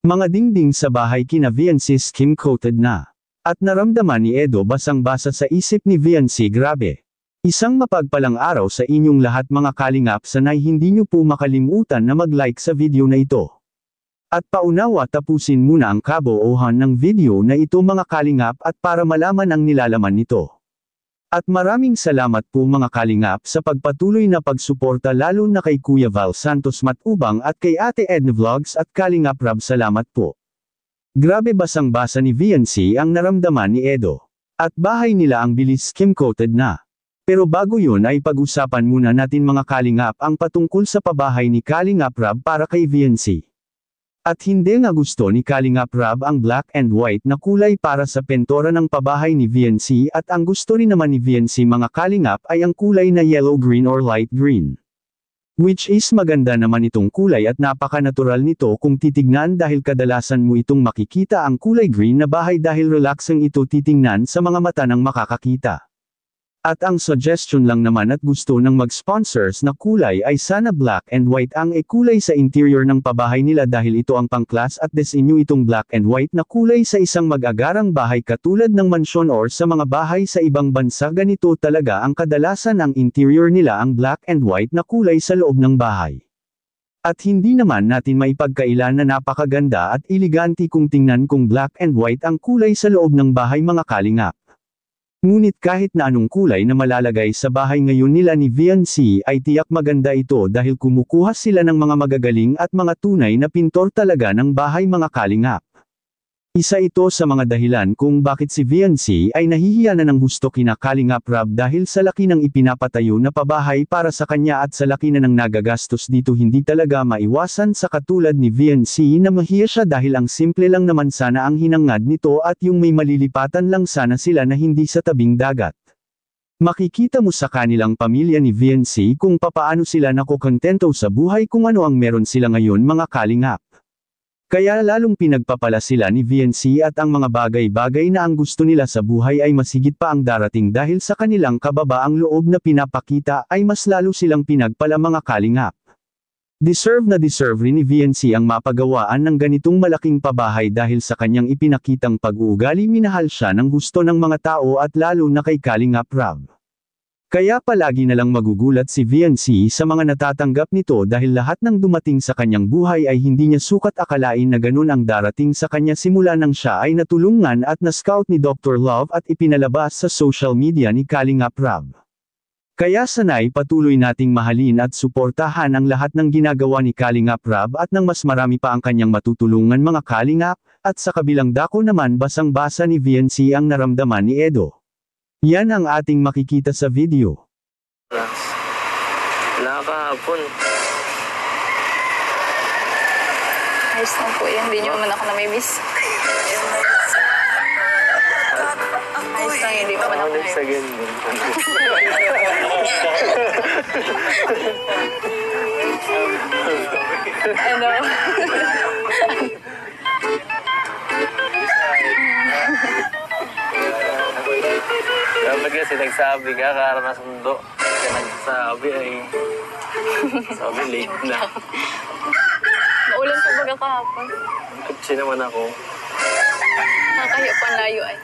Mga dingding sa bahay kina Viancy skim-coated na. At naramdaman ni Edo basang-basa sa isip ni Viancy grabe. Isang mapagpalang araw sa inyong lahat mga kalingap, sanay hindi nyo po makalimutan na mag-like sa video na ito. At paunawa tapusin muna ang kabuuhan ng video na ito mga kalingap at para malaman ang nilalaman nito. At maraming salamat po mga kalingap sa pagpatuloy na pagsuporta lalo na kay Kuya Val Santos Matubang at kay Ate Edna Vlogs at Kalingap Rab, salamat po. Grabe basang-basa ni Viancy ang naramdaman ni Edo. At bahay nila ang bilis skim-coated na. Pero bago yun ay pag-usapan muna natin mga kalingap ang patungkol sa pabahay ni Kalingap Rab para kay Viancy. At hindi nga gusto ni Kalingap Rab ang black and white na kulay para sa pentora ng pabahay ni Viancy at ang gusto rin naman ni Viancy mga kalingap ay ang kulay na yellow-green or light green. Which is maganda naman itong kulay at napaka-natural nito kung titignan dahil kadalasan mo itong makikita ang kulay green na bahay dahil relaxing ito titingnan sa mga mata ng makakakita. At ang suggestion lang naman at gusto ng mag-sponsors na kulay ay sana black and white ang kulay sa interior ng pabahay nila dahil ito ang pang-class at disenyo itong black and white na kulay sa isang mag-agarang bahay katulad ng mansyon or sa mga bahay sa ibang bansa. Ganito talaga ang kadalasan ang interior nila, ang black and white na kulay sa loob ng bahay. At hindi naman natin maipagkailan na napakaganda at elegante kung tingnan kung black and white ang kulay sa loob ng bahay mga kalingap. Ngunit kahit na anong kulay na malalagay sa bahay ngayon nila ni Viancy ay tiyak maganda ito dahil kumukuha sila ng mga magagaling at mga tunay na pintor talaga ng bahay mga kalingap. Isa ito sa mga dahilan kung bakit si Viancy ay nahihiya na ng husto kina Kalingap Rab dahil sa laki ng ipinapatayo na pabahay para sa kanya at sa laki na ng nagagastos dito. Hindi talaga maiwasan sa katulad ni Viancy na mahiya siya dahil ang simple lang naman sana ang hinangad nito at yung may malilipatan lang sana sila na hindi sa tabing dagat. Makikita mo sa kanilang pamilya ni Viancy kung papaano sila nakokontento sa buhay kung ano ang meron sila ngayon mga kalingap. Kaya lalong pinagpapala sila ni Viancy at ang mga bagay-bagay na ang gusto nila sa buhay ay masigit pa ang darating dahil sa kanilang kababaang loob na pinapakita ay mas lalo silang pinagpala mga kalingap. Deserve rin ni Viancy ang mapagawaan ng ganitong malaking pabahay dahil sa kanyang ipinakitang pag-uugali. Minahal siya ng gusto ng mga tao at lalo na kay Kalingap Rab. Kaya palagi na lang magugulat si Viancy sa mga natatanggap nito dahil lahat ng dumating sa kanyang buhay ay hindi niya sukat akalain na ganun ang darating sa kanya simula nang siya ay natulungan at na-scout ni Dr. Love at ipinalabas sa social media ni Kalingap Rab. Kaya sanay patuloy nating mahalin at suportahan ang lahat ng ginagawa ni Kalingap Rab at nang mas marami pa ang kanyang matutulungan mga kalingap, at sa kabilang dako naman basang-basa ni Viancy ang naramdaman ni Edo. Yan ang ating makikita sa video. Wala kahapon. Ayos lang po yan, hindi nyo naman ako namimiss. Ayos lang, hindi naman ako namimiss. Sa ganyan. Ano? Dapat kasi nagsabi ka, kara na sundo. Kaya nagsabi ay... Sabi late na. Maulan po baga kahapon. Kutsi naman ako. Nakakahiyo pa layo ay.